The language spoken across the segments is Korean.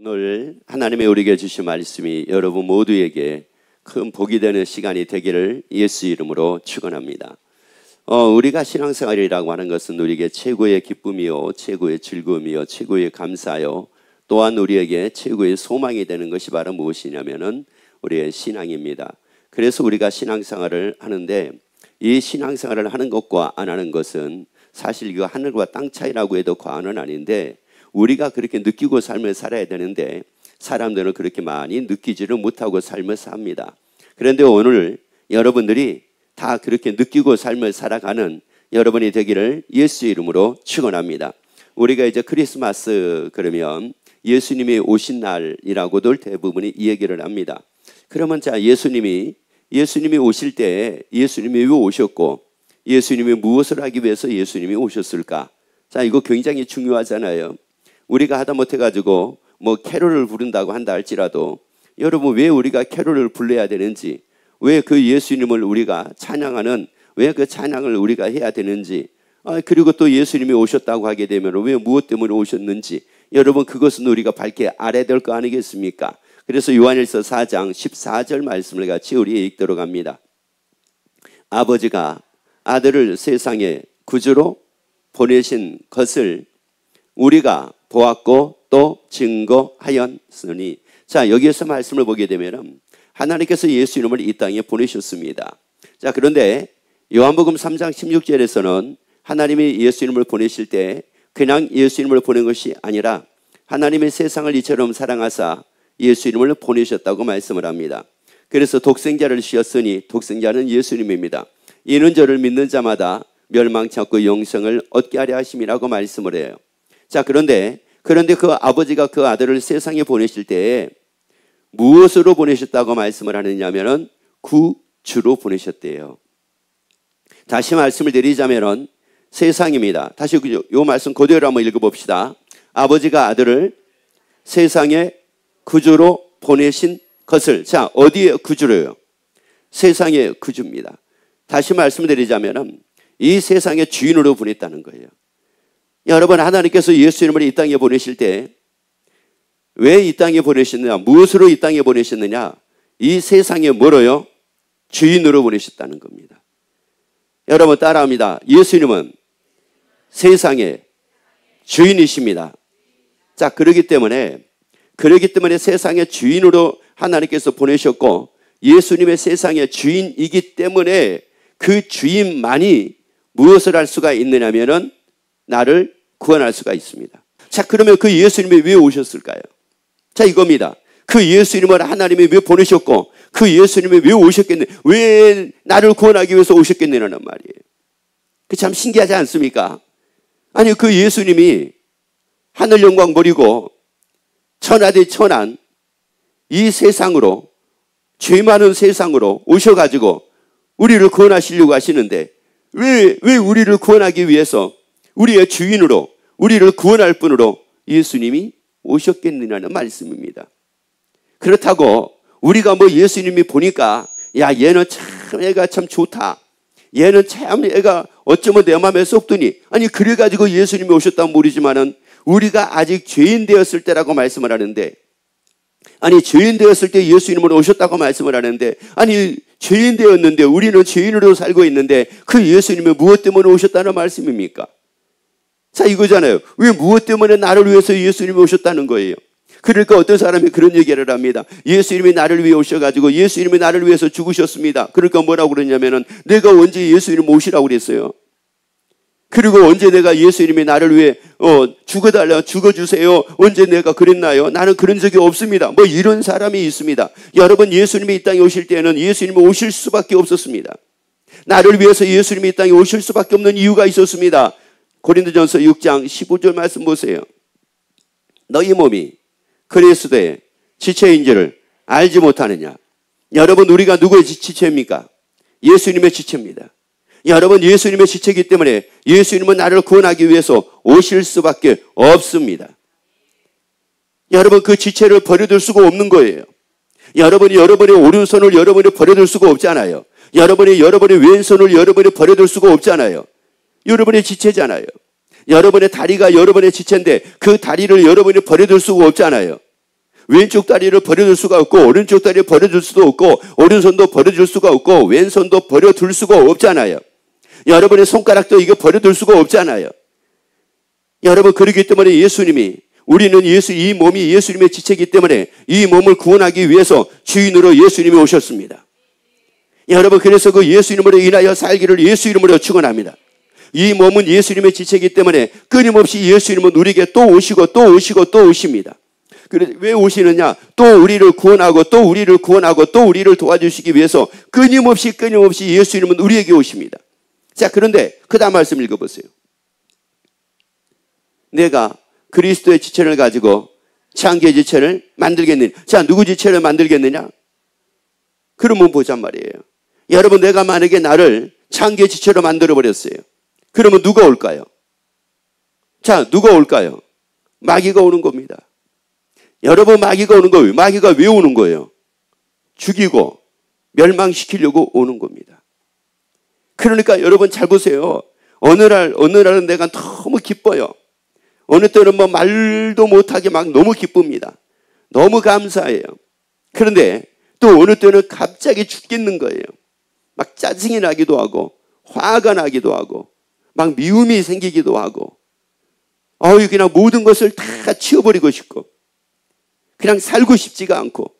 오늘 하나님의 우리에게 주신 말씀이 여러분 모두에게 큰 복이 되는 시간이 되기를 예수 이름으로 축원합니다. 우리가 신앙생활이라고 하는 것은 우리에게 최고의 기쁨이요, 최고의 즐거움이요, 최고의 감사요, 또한 우리에게 최고의 소망이 되는 것이 바로 무엇이냐면은 우리의 신앙입니다. 그래서 우리가 신앙생활을 하는데, 이 신앙생활을 하는 것과 안 하는 것은 사실 이거 하늘과 땅 차이라고 해도 과언은 아닌데, 우리가 그렇게 느끼고 삶을 살아야 되는데 사람들은 그렇게 많이 느끼지를 못하고 삶을 삽니다. 그런데 오늘 여러분들이 다 그렇게 느끼고 삶을 살아가는 여러분이 되기를 예수 이름으로 축원합니다. 우리가 이제 크리스마스 그러면 예수님이 오신 날이라고들 대부분이 이 얘기를 합니다. 그러면 자, 예수님이 오실 때 예수님이 왜 오셨고, 예수님이 무엇을 하기 위해서 예수님이 오셨을까? 자, 이거 굉장히 중요하잖아요. 우리가 하다못해 가지고 뭐 캐롤을 부른다고 한다 할지라도, 여러분 왜 우리가 캐롤을 불러야 되는지, 왜 그 예수님을 우리가 찬양하는, 왜 그 찬양을 우리가 해야 되는지, 그리고 또 예수님이 오셨다고 하게 되면 왜 무엇 때문에 오셨는지, 여러분 그것은 우리가 밝게 알아야 될 거 아니겠습니까? 그래서 요한일서 4장 14절 말씀을 같이 우리 읽도록 합니다. 아버지가 아들을 세상에 구주로 보내신 것을 우리가 보았고 또 증거하였으니. 자, 여기에서 말씀을 보게 되면 하나님께서 예수 이름을 이 땅에 보내셨습니다. 자, 그런데 요한복음 3장 16절에서는 하나님이 예수 이름을 보내실 때 그냥 예수 이름을 보낸 것이 아니라 하나님의 세상을 이처럼 사랑하사 예수 이름을 보내셨다고 말씀을 합니다. 그래서 독생자를 주셨으니 독생자는 예수님입니다. 이는 저를 믿는 자마다 멸망치 않고 영생을 얻게 하려 하심이라고 말씀을 해요. 자, 그런데 그 아버지가 그 아들을 세상에 보내실 때에 무엇으로 보내셨다고 말씀을 하느냐면은 구주로 보내셨대요. 다시 말씀을 드리자면은 세상입니다. 다시 요 말씀 그대로 한번 읽어봅시다. 아버지가 아들을 세상에 구주로 보내신 것을, 자, 어디에 구주로요? 세상의 구주입니다. 다시 말씀드리자면은 이 세상의 주인으로 보냈다는 거예요. 여러분, 하나님께서 예수 이름을 이 땅에 보내실 때 왜 이 땅에 보내셨느냐, 무엇으로 이 땅에 보내셨느냐, 이 세상에 뭐로요? 주인으로 보내셨다는 겁니다. 여러분 따라합니다. 예수님은 세상의 주인이십니다. 자, 그렇기 때문에 세상의 주인으로 하나님께서 보내셨고, 예수님의 세상의 주인이기 때문에 그 주인만이 무엇을 할 수가 있느냐면은 나를 구원할 수가 있습니다. 자, 그러면 그 예수님이 왜 오셨을까요? 자, 이겁니다. 그 예수님을 하나님이 왜 보내셨고, 그 예수님이 왜 오셨겠네, 왜 나를 구원하기 위해서 오셨겠느냐는 말이에요. 그 참 신기하지 않습니까? 아니, 그 예수님이 하늘 영광 버리고 천하대 천한 이 세상으로, 죄 많은 세상으로 오셔가지고 우리를 구원하시려고 하시는데, 왜 우리를 구원하기 위해서 우리의 주인으로, 우리를 구원할 분으로 예수님이 오셨겠느냐는 말씀입니다. 그렇다고 우리가 뭐 예수님이 보니까, 야, 얘는 참 애가 참 좋다, 얘는 참 애가 어쩌면 내 마음에 쏙드니, 아니 그래가지고 예수님이 오셨다면 모르지만은 우리가 아직 죄인 되었을 때라고 말씀을 하는데, 아니 죄인 되었을 때 예수님으로 오셨다고 말씀을 하는데, 아니 죄인 되었는데, 우리는 죄인으로 살고 있는데 그 예수님이 무엇 때문에 오셨다는 말씀입니까? 자, 이거잖아요. 왜 무엇 때문에 나를 위해서 예수님이 오셨다는 거예요. 그러니까 어떤 사람이 그런 얘기를 합니다. 예수님이 나를 위해 오셔가지고 예수님이 나를 위해서 죽으셨습니다. 그러니까 뭐라고 그러냐면은, 내가 언제 예수님 오시라고 그랬어요? 그리고 언제 내가 예수님이 나를 위해 죽어주세요, 언제 내가 그랬나요? 나는 그런 적이 없습니다. 뭐 이런 사람이 있습니다. 여러분, 예수님이 이 땅에 오실 때는 예수님이 오실 수밖에 없었습니다. 나를 위해서 예수님이 이 땅에 오실 수밖에 없는 이유가 있었습니다. 고린도전서 6장 15절 말씀 보세요. 너희 몸이 그리스도의 지체인 줄을 알지 못하느냐. 여러분, 우리가 누구의 지체입니까? 예수님의 지체입니다. 여러분, 예수님의 지체이기 때문에 예수님은 나를 구원하기 위해서 오실 수밖에 없습니다. 여러분, 그 지체를 버려둘 수가 없는 거예요. 여러분이 여러분의 오른손을 여러분이 버려둘 수가 없잖아요. 여러분이 여러분의 왼손을 여러분이 버려둘 수가 없잖아요. 여러분의 지체잖아요. 여러분의 다리가 여러분의 지체인데 그 다리를 여러분이 버려둘 수가 없잖아요. 왼쪽 다리를 버려둘 수가 없고 오른쪽 다리를 버려둘 수도 없고 오른손도 버려둘 수가 없고 왼손도 버려둘 수가 없잖아요. 여러분의 손가락도 이거 버려둘 수가 없잖아요. 여러분, 그렇기 때문에 예수님이, 우리는 이 몸이 예수님의 지체이기 때문에 이 몸을 구원하기 위해서 주인으로 예수님이 오셨습니다. 여러분, 그래서 그 예수 이름으로 인하여 살기를 예수 이름으로 축원합니다. 이 몸은 예수님의 지체이기 때문에 끊임없이 예수 이름은 우리에게 또 오시고 또 오시고 또 오십니다. 그래서 왜 오시느냐? 또 우리를 구원하고 또 우리를 구원하고 또 우리를 도와주시기 위해서 끊임없이 예수 이름은 우리에게 오십니다. 자, 그런데 그 다음 말씀 읽어보세요. 내가 그리스도의 지체를 가지고 창기의 지체를 만들겠느냐? 자, 누구 지체를 만들겠느냐? 그러면 보잔 말이에요. 여러분, 내가 만약에 나를 창기의 지체로 만들어버렸어요. 그러면 누가 올까요? 자, 누가 올까요? 마귀가 오는 겁니다. 여러분, 마귀가 오는 거예요. 마귀가 왜 오는 거예요? 죽이고 멸망시키려고 오는 겁니다. 그러니까 여러분 잘 보세요. 어느 날은 내가 너무 기뻐요. 어느 때는 뭐 말도 못하게 막 너무 기쁩니다. 너무 감사해요. 그런데 또 어느 때는 갑자기 죽겠는 거예요. 막 짜증이 나기도 하고 화가 나기도 하고 막 미움이 생기기도 하고 그냥 모든 것을 다 치워버리고 싶고 그냥 살고 싶지가 않고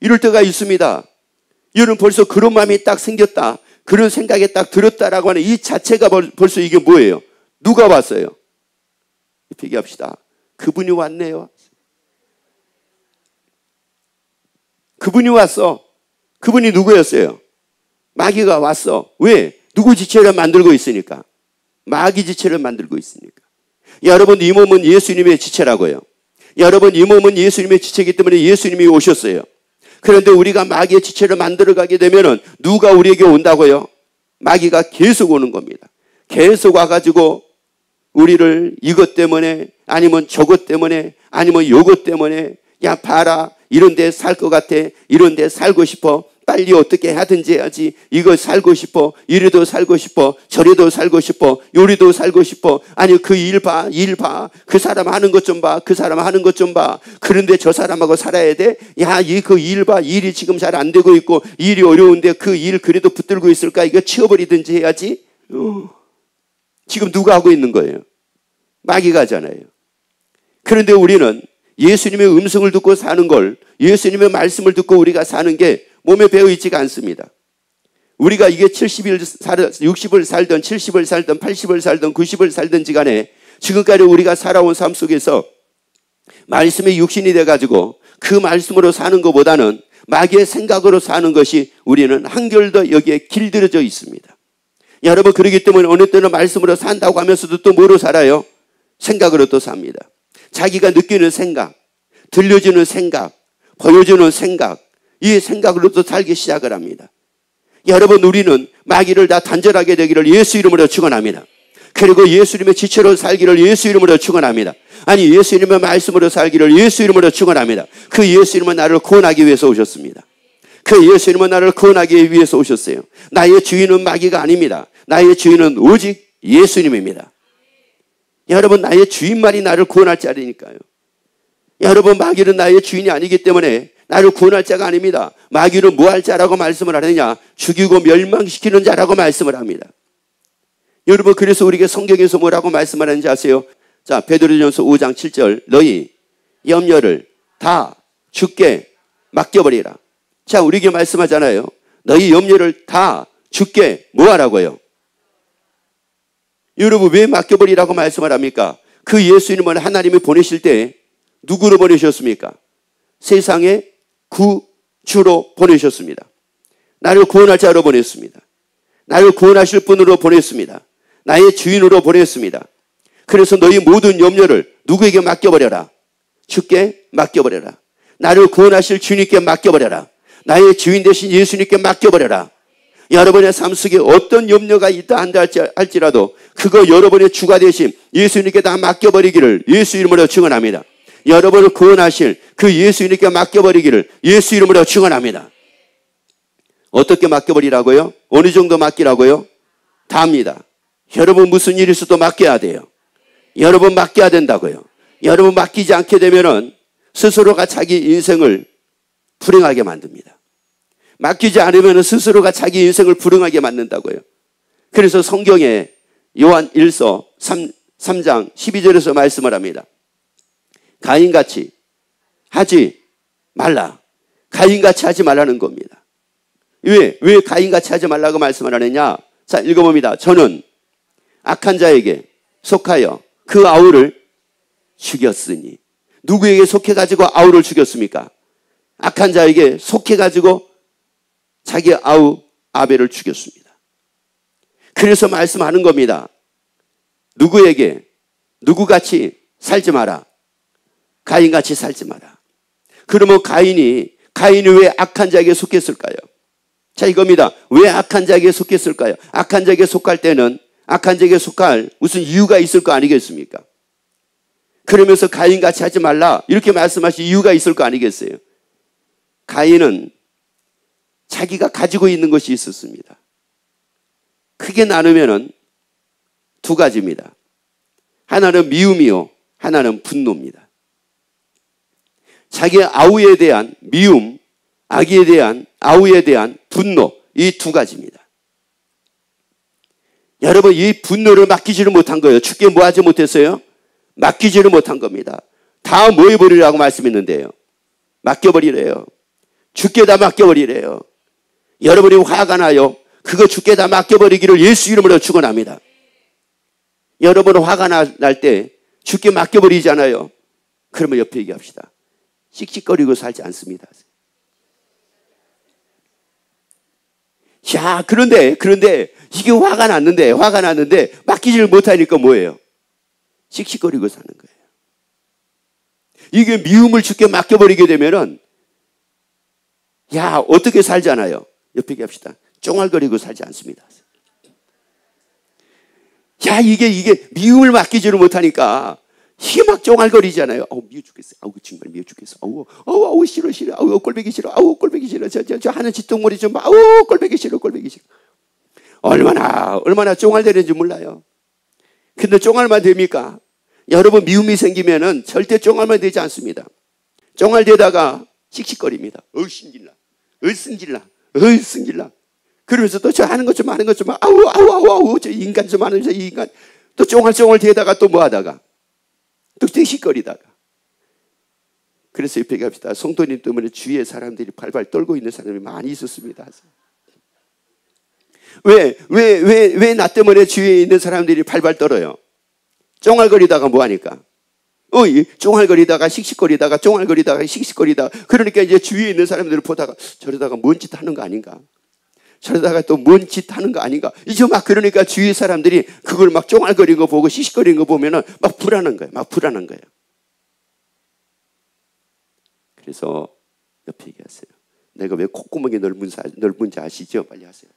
이럴 때가 있습니다. 여러분, 벌써 그런 마음이 딱 생겼다, 그런 생각이 딱 들었다라고 하는 이 자체가 벌써 이게 뭐예요? 누가 왔어요? 얘기합시다. 그분이 왔네요. 그분이 왔어. 그분이 누구였어요? 마귀가 왔어. 왜? 누구 지체를 만들고 있으니까. 마귀 지체를 만들고 있으니까. 여러분, 이 몸은 예수님의 지체라고요. 여러분, 이 몸은 예수님의 지체이기 때문에 예수님이 오셨어요. 그런데 우리가 마귀의 지체를 만들어가게 되면은 누가 우리에게 온다고요? 마귀가 계속 오는 겁니다. 계속 와가지고 우리를 이것 때문에 아니면 저것 때문에 아니면 요것 때문에 야 봐라, 이런 데 살 것 같아, 이런 데 살고 싶어, 빨리 어떻게 하든지 해야지, 이거 살고 싶어, 이리도 살고 싶어, 저리도 살고 싶어, 요리도 살고 싶어, 아니 그 일 봐, 그 사람 하는 것 좀 봐, 그 사람 하는 것 좀 봐. 그런데 저 사람하고 살아야 돼? 야, 그 일 봐, 일이 지금 잘 안 되고 있고 일이 어려운데 그 일 그래도 붙들고 있을까? 이거 치워버리든지 해야지. 지금 누가 하고 있는 거예요? 마귀가 하잖아요. 그런데 우리는 예수님의 음성을 듣고 사는 걸, 예수님의 말씀을 듣고 우리가 사는 게 몸에 배어 있지가 않습니다. 우리가 이게 70일, 60을 살든 70을 살든 80을 살든 90을 살든지 간에 지금까지 우리가 살아온 삶 속에서 말씀의 육신이 돼가지고 그 말씀으로 사는 것보다는 마귀의 생각으로 사는 것이 우리는 한결 더 여기에 길들여져 있습니다. 여러분, 그렇기 때문에 어느 때는 말씀으로 산다고 하면서도 또 뭐로 살아요? 생각으로 또 삽니다. 자기가 느끼는 생각, 들려주는 생각, 보여주는 생각, 이 생각으로 또 살기 시작을 합니다. 여러분, 우리는 마귀를 다 단절하게 되기를 예수 이름으로 축원합니다. 그리고 예수님의 지체로 살기를 예수 이름으로 축원합니다. 아니, 예수님의 말씀으로 살기를 예수 이름으로 축원합니다. 그 예수 이름은 나를 구원하기 위해서 오셨습니다. 그 예수 이름은 나를 구원하기 위해서 오셨어요. 나의 주인은 마귀가 아닙니다. 나의 주인은 오직 예수님입니다. 여러분, 나의 주인만이 나를 구원할 자리니까요. 여러분, 마귀는 나의 주인이 아니기 때문에 나를 구원할 자가 아닙니다. 마귀는 뭐 할 자라고 말씀을 하느냐? 죽이고 멸망시키는 자라고 말씀을 합니다. 여러분, 그래서 우리에게 성경에서 뭐라고 말씀하는지 아세요? 자, 베드로전서 5장 7절, 너희 염려를 다 주께 맡겨버리라. 자, 우리에게 말씀하잖아요. 너희 염려를 다 주께 뭐 하라고요? 여러분, 왜 맡겨버리라고 말씀을 합니까? 그 예수님을 하나님이 보내실 때 누구로 보내셨습니까? 세상의 구주로 보내셨습니다. 나를 구원할 자로 보냈습니다. 나를 구원하실 분으로 보냈습니다. 나의 주인으로 보냈습니다. 그래서 너희 모든 염려를 누구에게 맡겨버려라? 주께 맡겨버려라. 나를 구원하실 주님께 맡겨버려라. 나의 주인 되신 예수님께 맡겨버려라. 여러분의 삶 속에 어떤 염려가 있다 한다 할지라도 그거 여러분의 주가 되신 예수님께 다 맡겨버리기를 예수 이름으로 축원합니다. 여러분을 구원하실 그 예수님께 맡겨버리기를 예수 이름으로 축원합니다. 어떻게 맡겨버리라고요? 어느 정도 맡기라고요? 다 합니다. 여러분, 무슨 일이 있어도 맡겨야 돼요. 여러분, 맡겨야 된다고요. 여러분, 맡기지 않게 되면은 스스로가 자기 인생을 불행하게 만듭니다. 맡기지 않으면 스스로가 자기 인생을 불행하게 만든다고요. 그래서 성경에 요한 1서 3장 12절에서 말씀을 합니다. 가인같이 하지 말라. 가인같이 하지 말라는 겁니다. 왜 가인같이 하지 말라고 말씀을 하느냐? 자, 읽어봅니다. 저는 악한 자에게 속하여 그 아우를 죽였으니. 누구에게 속해가지고 아우를 죽였습니까? 악한 자에게 속해가지고 자기 아우 아벨을 죽였습니다. 그래서 말씀하는 겁니다. 누구에게 누구같이 살지 마라. 가인같이 살지 마라. 그러면 가인이 왜 악한 자에게 속했을까요? 자, 이겁니다. 왜 악한 자에게 속했을까요? 악한 자에게 속할 때는 악한 자에게 속할 무슨 이유가 있을 거 아니겠습니까? 그러면서 가인같이 하지 말라 이렇게 말씀하신 이유가 있을 거 아니겠어요? 가인은 자기가 가지고 있는 것이 있었습니다. 크게 나누면은 두 가지입니다. 하나는 미움이요, 하나는 분노입니다. 자기의 아우에 대한 미움, 아기에 대한 아우에 대한 분노, 이 두 가지입니다. 여러분, 이 분노를 맡기지를 못한 거예요. 주께 뭐 하지 못했어요? 맡기지를 못한 겁니다. 다 뭐 해버리라고 말씀했는데요. 맡겨버리래요. 주께 다 맡겨버리래요. 여러분이 화가 나요. 그거 주께 다 맡겨버리기를 예수 이름으로 축원합니다. 여러분 화가 날 때 주께 맡겨버리잖아요. 그러면 옆에 얘기합시다. 씩씩거리고 살지 않습니다. 야, 그런데 이게 화가 났는데 맡기지를 못하니까 뭐예요? 씩씩거리고 사는 거예요. 이게 미움을 주께 맡겨버리게 되면은 야, 어떻게 살잖아요. 옆에 얘기합시다. 쫑알거리고 살지 않습니다. 야, 이게 미움을 맡기지를 못하니까 이게 막 쫑알거리잖아요. 미워 죽겠어. 정말 미워 죽겠어. 싫어. 꼴보기 싫어. 꼴보기 싫어. 저 하는 짓동머리 좀 봐. 꼴보기 싫어. 얼마나 쫑알대는지 몰라요. 근데 쫑알만 됩니까? 여러분 미움이 생기면은 절대 쫑알만 되지 않습니다. 쫑알대다가 씩씩거립니다. 승질나. 그러면서 또 저 하는 것 좀 저 인간 좀 하는 저 인간 또 쫑알쫑알 대다가 또 뭐 하다가 또 씩씩거리다가. 그래서 옆에 갑시다. 성도님 때문에 주위에 사람들이 발발 떨고 있는 사람이 많이 있었습니다. 왜 나 때문에 주위에 있는 사람들이 발발 떨어요? 쫑알거리다가 뭐 하니까? 쫑알거리다가 씩씩거리다가 그러니까 이제 주위에 있는 사람들을 보다가 저러다가 뭔 짓 하는 거 아닌가? 저러다가 또 뭔 짓 하는 거 아닌가? 이제 막 그러니까 주위 사람들이 그걸 막 쫑알거리는 거 보고 씩씩거리는 거 보면은 막 불안한 거예요. 그래서 옆에 얘기하세요. 내가 왜 콧구멍이 넓은지 아시죠? 빨리 하세요.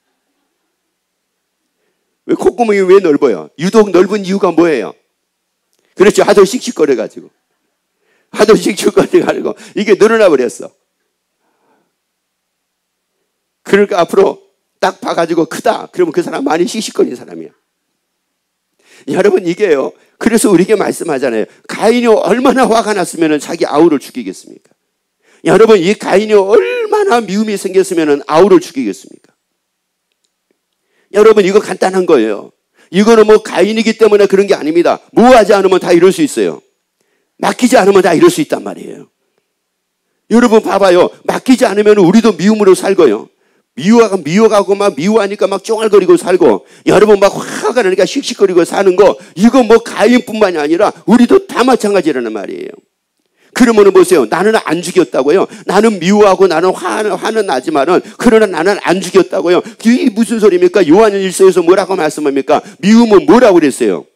왜 콧구멍이 왜 넓어요? 유독 넓은 이유가 뭐예요? 그렇죠. 하도 씩씩거려가지고 이게 늘어나 버렸어. 그러니까 앞으로 딱 봐가지고 크다. 그러면 그 사람 많이 씩씩거리는 사람이야. 여러분 이게요. 그래서 우리에게 말씀하잖아요. 가인이 얼마나 화가 났으면 자기 아우를 죽이겠습니까? 여러분 이 가인이 얼마나 미움이 생겼으면 아우를 죽이겠습니까? 여러분 이거 간단한 거예요. 이거는 뭐 가인이기 때문에 그런 게 아닙니다. 뭐 하지 않으면 다 이럴 수 있어요. 맡기지 않으면 다 이럴 수 있단 말이에요. 여러분 봐봐요. 맡기지 않으면 우리도 미움으로 살고요. 미워가고 막 미워하니까 막 쫑알거리고 살고 여러분 막 화가 나니까 씩씩거리고 사는 거 이거 뭐 가인뿐만이 아니라 우리도 다 마찬가지라는 말이에요. 그러면은 보세요. 나는 안 죽였다고요. 나는 미워하고 나는 화는 나지만은 그러나 나는 안 죽였다고요. 이게 무슨 소리입니까? 요한 1서에서 뭐라고 말씀합니까? 미움은 뭐라고 그랬어요?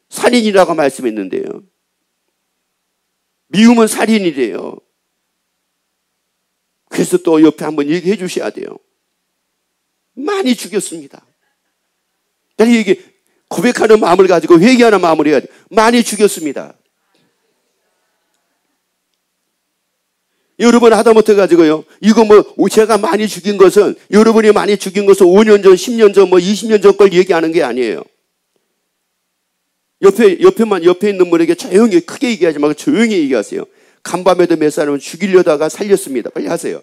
살인이라고 말씀했는데요. 미움은 살인이래요. 그래서 또 옆에 한번 얘기해 주셔야 돼요. 많이 죽였습니다. 이게 고백하는 마음을 가지고 회개하는 마음을 해야 돼요. 많이 죽였습니다. 여러분 하다못해 가지고요. 이거 뭐 제가 많이 죽인 것은 여러분이 많이 죽인 것은 5년 전, 10년 전, 20년 전 걸 얘기하는 게 아니에요. 옆에 있는 분에게 조용히 크게 얘기하지 말고 조용히 얘기하세요. 간밤에도 몇 사람은 죽이려다가 살렸습니다. 빨리 하세요.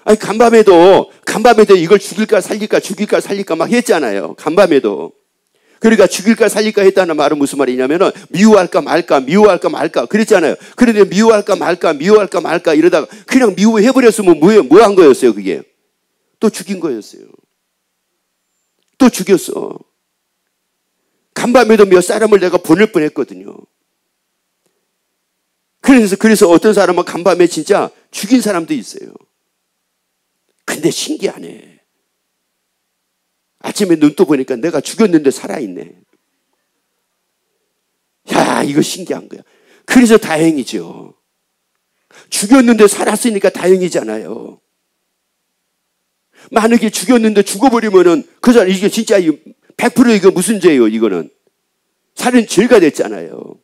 아니, 간밤에도 이걸 죽일까 살릴까 막 했잖아요. 간밤에도. 그러니까 죽일까 살릴까 했다는 말은 무슨 말이냐면은 미워할까 말까 그랬잖아요. 그런데 미워할까 말까 이러다가 그냥 미워해버렸으면 뭐 한 거였어요, 그게? 또 죽인 거였어요. 또 죽였어. 간밤에도 몇 사람을 내가 보낼 뻔했거든요. 그래서 어떤 사람은 간밤에 진짜 죽인 사람도 있어요. 근데 신기하네. 아침에 눈 떠 보니까 내가 죽였는데 살아있네. 야, 이거 신기한 거야. 그래서 다행이죠. 죽였는데 살았으니까 다행이잖아요. 만약에 죽였는데 죽어버리면은 그 사람 이게 진짜 100% 이거 무슨 죄예요, 이거는. 살인 죄가 됐잖아요.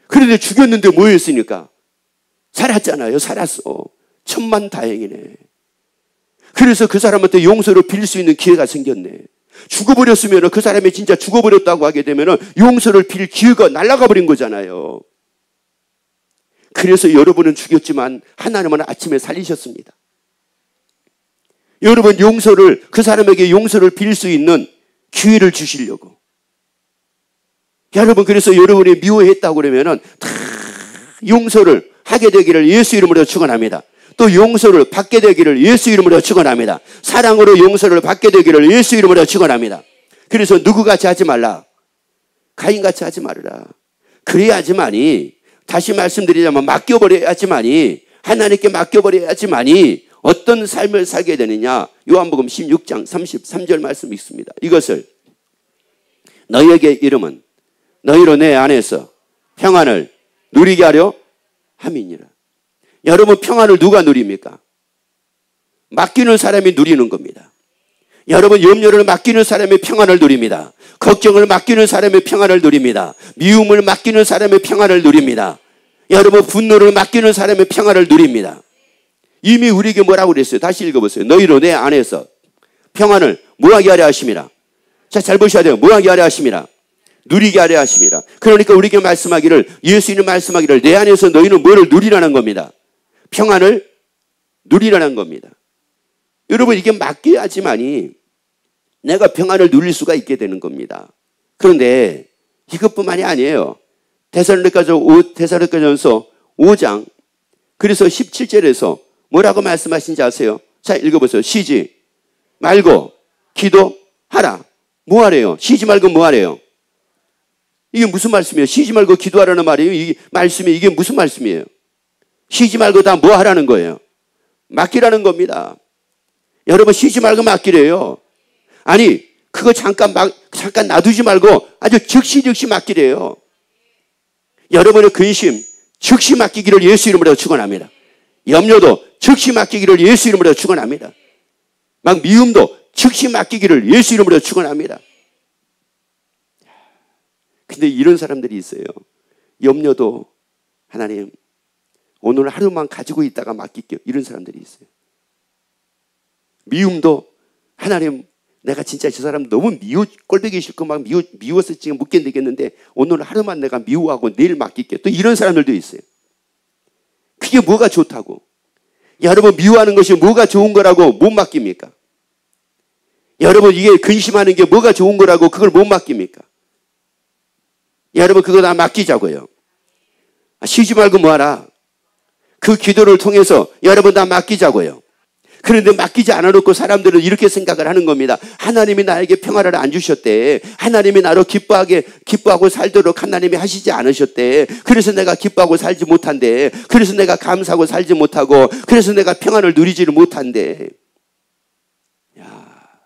그런데 죽였는데 뭐였으니까? 살았잖아요. 살았어. 천만다행이네. 그래서 그 사람한테 용서를 빌 수 있는 기회가 생겼네. 죽어버렸으면 그 사람이 진짜 죽어버렸다고 하게 되면 용서를 빌 기회가 날아가 버린 거잖아요. 그래서 여러분은 죽였지만 하나님은 아침에 살리셨습니다. 여러분 그 사람에게 용서를 빌 수 있는 기회를 주시려고. 여러분 그래서 여러분이 미워했다고 그러면은 다 용서를 하게 되기를 예수 이름으로 축원합니다. 또 용서를 받게 되기를 예수 이름으로 축원합니다. 사랑으로 용서를 받게 되기를 예수 이름으로 축원합니다. 그래서 누구같이 하지 말라. 가인같이 하지 말아라. 그래야지만이 다시 말씀드리자면 맡겨버려야지만이 하나님께 맡겨버려야지만이 어떤 삶을 살게 되느냐. 요한복음 16장 33절 말씀 있습니다. 이것을 너희에게 이름은 너희로 내 안에서 평안을 누리게 하려 함이니라. 여러분 평안을 누가 누립니까? 맡기는 사람이 누리는 겁니다. 여러분 염려를 맡기는 사람이 평안을 누립니다. 걱정을 맡기는 사람이 평안을 누립니다. 미움을 맡기는 사람이 평안을 누립니다. 여러분 분노를 맡기는 사람이 평안을 누립니다. 이미 우리에게 뭐라고 그랬어요? 다시 읽어보세요. 너희로 내 안에서 평안을 뭐하게 하려 하심이라. 자, 잘 보셔야 돼요. 뭐하게 하려 하심이라. 누리게 하려 하심이라. 그러니까 우리에게 말씀하기를 예수님은 말씀하기를 내 안에서 너희는 뭐를 누리라는 겁니다. 평안을 누리라는 겁니다. 여러분 이게 맡겨야지만이 내가 평안을 누릴 수가 있게 되는 겁니다. 그런데 이것뿐만이 아니에요. 데살로니가전서 5장 그래서 17절에서 뭐라고 말씀하신지 아세요? 자 읽어보세요. 쉬지 말고 기도하라. 뭐 하래요? 쉬지 말고 뭐 하래요? 이게 무슨 말씀이에요? 쉬지 말고 기도하라는 말이에요? 이 말씀이 이게 무슨 말씀이에요? 쉬지 말고 다 뭐 하라는 거예요? 맡기라는 겁니다. 여러분 쉬지 말고 맡기래요. 아니 그거 잠깐 놔두지 말고 아주 즉시 맡기래요. 여러분의 근심 즉시 맡기기를 예수 이름으로 축원합니다. 염려도 즉시 맡기기를 예수 이름으로 축원합니다. 막 미움도 즉시 맡기기를 예수 이름으로 축원합니다. 근데 이런 사람들이 있어요. 염려도 하나님 오늘 하루만 가지고 있다가 맡길게요. 이런 사람들이 있어요. 미움도 하나님 내가 진짜 저 사람 너무 꼴보기 싫고 막 미워서 지금 못 견디겠는데 오늘 하루만 내가 미워하고 내일 맡길게요. 또 이런 사람들도 있어요. 그게 뭐가 좋다고? 여러분 미워하는 것이 뭐가 좋은 거라고 못 맡깁니까? 여러분 이게 근심하는 게 뭐가 좋은 거라고 그걸 못 맡깁니까? 여러분 그거 다 맡기자고요. 쉬지 말고 뭐하라. 그 기도를 통해서 여러분 다 맡기자고요. 그런데 맡기지 않아놓고 사람들은 이렇게 생각을 하는 겁니다. 하나님이 나에게 평화를 안 주셨대. 하나님이 나로 기뻐하고 살도록 하나님이 하시지 않으셨대. 그래서 내가 기뻐하고 살지 못한대. 그래서 내가 감사하고 살지 못하고 그래서 내가 평안을 누리지를 못한대. 야,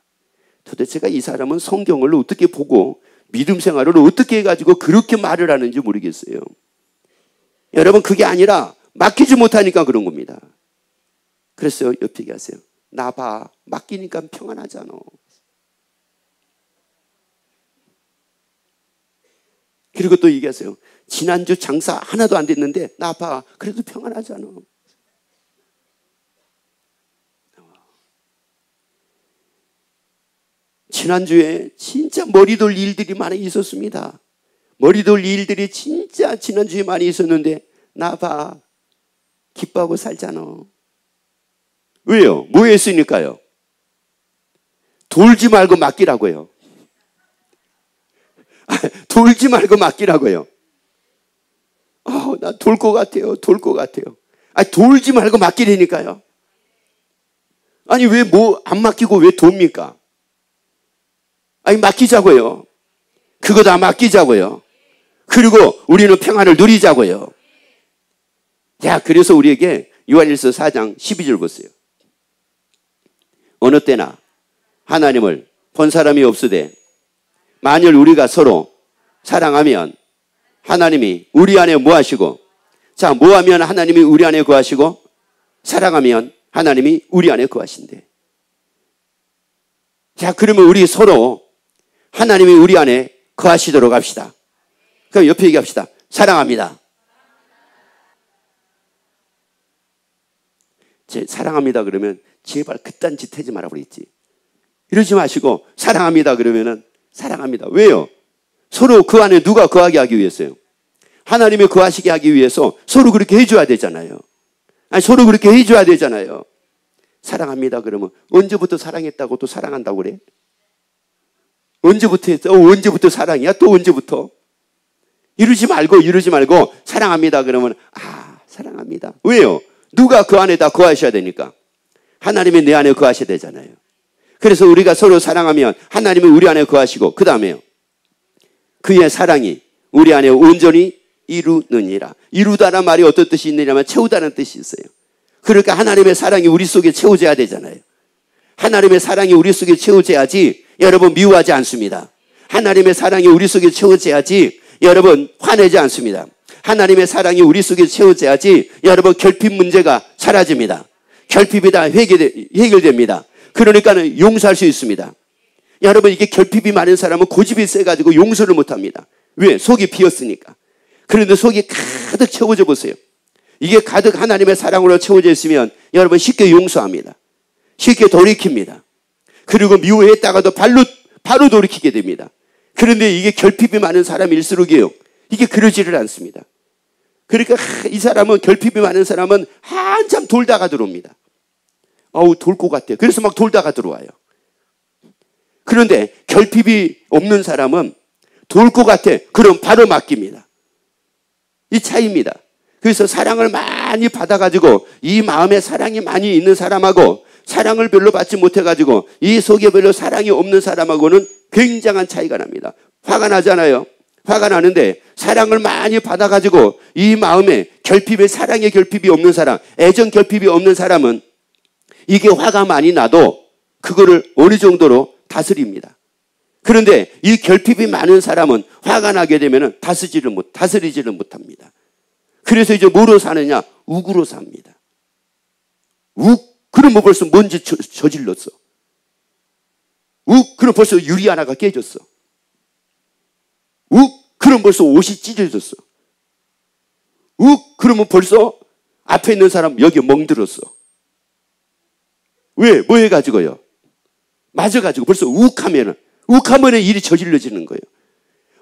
도대체가 이 사람은 성경을 어떻게 보고 믿음 생활을 어떻게 해가지고 그렇게 말을 하는지 모르겠어요. 여러분 그게 아니라 맡기지 못하니까 그런 겁니다. 그래서 옆에 얘기하세요. 나 봐. 맡기니까 평안하잖아. 그리고 또 얘기하세요. 지난주 장사 하나도 안 됐는데 나 봐. 그래도 평안하잖아. 지난주에 진짜 머리 돌 일들이 많이 있었습니다. 머리 돌 일들이 진짜 지난주에 많이 있었는데 나 봐. 기뻐하고 살잖아. 왜요? 뭐 했으니까요? 돌지 말고 맡기라고요. 돌지 말고 맡기라고요. 나 돌 것 같아요. 돌 것 같아요. 돌지 말고 맡기라니까요. 아니, 왜 뭐 안 맡기고 왜 돕니까? 맡기자고요. 그거 다 맡기자고요. 그리고 우리는 평안을 누리자고요. 자, 그래서 우리에게 요한일서 4장 12절 보세요. 어느 때나 하나님을 본 사람이 없으되 만일 우리가 서로 사랑하면 하나님이 우리 안에 뭐 하시고, 자, 뭐 하면 하나님이 우리 안에 거하시고, 사랑하면 하나님이 우리 안에 거하신대. 자, 그러면 우리 서로 하나님이 우리 안에 거하시도록 합시다. 그럼 옆에 얘기합시다. 사랑합니다. 사랑합니다 그러면 제발 그딴 짓 하지 말아 버리지. 이러지 마시고 사랑합니다 그러면은 사랑합니다. 왜요? 서로 그 안에 누가 거하게 하기 위해서요? 하나님이 거하시게 하기 위해서 서로 그렇게 해줘야 되잖아요. 서로 그렇게 해줘야 되잖아요. 사랑합니다 그러면 언제부터 사랑했다고 또 사랑한다고 그래? 언제부터 했어? 언제부터 사랑이야? 또 언제부터? 이러지 말고 사랑합니다 그러면 사랑합니다. 왜요? 누가 그 안에다 거하셔야 되니까. 하나님이 내 안에 거하셔야 되잖아요. 그래서 우리가 서로 사랑하면 하나님이 우리 안에 거하시고, 그 다음에요, 그의 사랑이 우리 안에 온전히 이루느니라. 이루다란 말이 어떤 뜻이 있느냐면 채우다는 뜻이 있어요. 그러니까 하나님의 사랑이 우리 속에 채워져야 되잖아요. 하나님의 사랑이 우리 속에 채워져야지 여러분 미워하지 않습니다. 하나님의 사랑이 우리 속에 채워져야지 여러분 화내지 않습니다. 하나님의 사랑이 우리 속에 채워져야지 여러분 결핍 문제가 사라집니다. 결핍이 다 해결됩니다. 그러니까는 용서할 수 있습니다. 여러분, 이게 결핍이 많은 사람은 고집이 세가지고 용서를 못합니다. 왜? 속이 비었으니까. 그런데 속이 가득 채워져 보세요. 이게 가득 하나님의 사랑으로 채워져 있으면 여러분 쉽게 용서합니다. 쉽게 돌이킵니다. 그리고 미워했다가도 바로 돌이키게 됩니다. 그런데 이게 결핍이 많은 사람일수록이요, 이게 그러지를 않습니다. 그러니까 이 사람은, 결핍이 많은 사람은 한참 돌다가 들어옵니다. 돌 것 같아요. 그래서 막 돌다가 들어와요. 그런데 결핍이 없는 사람은 돌 것 같아. 그럼 바로 맡깁니다. 이 차이입니다. 그래서 사랑을 많이 받아가지고 이 마음에 사랑이 많이 있는 사람하고 사랑을 별로 받지 못해가지고 이 속에 별로 사랑이 없는 사람하고는 굉장한 차이가 납니다. 화가 나잖아요. 화가 나는데 사랑을 많이 받아가지고 이 마음에 결핍에, 사랑의 결핍이 없는 사람, 애정 결핍이 없는 사람은 이게 화가 많이 나도 그거를 어느 정도로 다스립니다. 그런데 이 결핍이 많은 사람은 화가 나게 되면 다스리지를 못합니다. 그래서 이제 뭐로 사느냐? 욱으로 삽니다. 그럼 벌써 뭔지 저질렀어. 그럼 벌써 유리 하나가 깨졌어. 그럼 벌써 옷이 찢어졌어. 그러면 벌써 앞에 있는 사람 여기 멍들었어. 왜? 뭐 해가지고요? 맞아가지고 벌써 욱하면은 일이 저질러지는 거예요.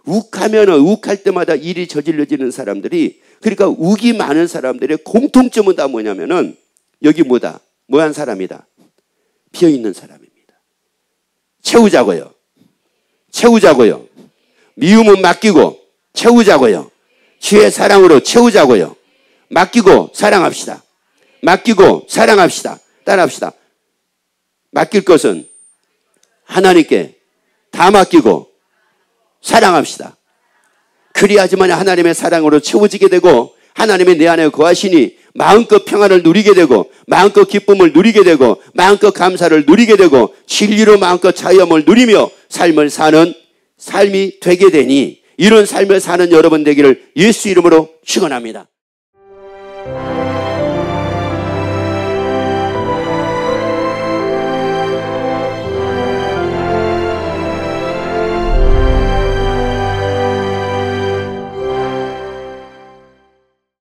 욱할 때마다 일이 저질러지는 사람들이, 그러니까 욱이 많은 사람들의 공통점은 다 뭐냐면은 여기 뭐한 사람이다? 비어있는 사람입니다. 채우자고요. 미움은 맡기고 채우자고요. 주의 사랑으로 채우자고요. 맡기고 사랑합시다. 따라합시다. 맡길 것은 하나님께 다 맡기고 사랑합시다. 그리하지만 하나님의 사랑으로 채워지게 되고 하나님의 내 안에 거하시니 마음껏 평안을 누리게 되고 마음껏 기쁨을 누리게 되고 마음껏 감사를 누리게 되고 진리로 마음껏 자유함을 누리며 삶을 사는 삶이 되게 되니, 이런 삶을 사는 여러분 되기를 예수 이름으로 축원합니다.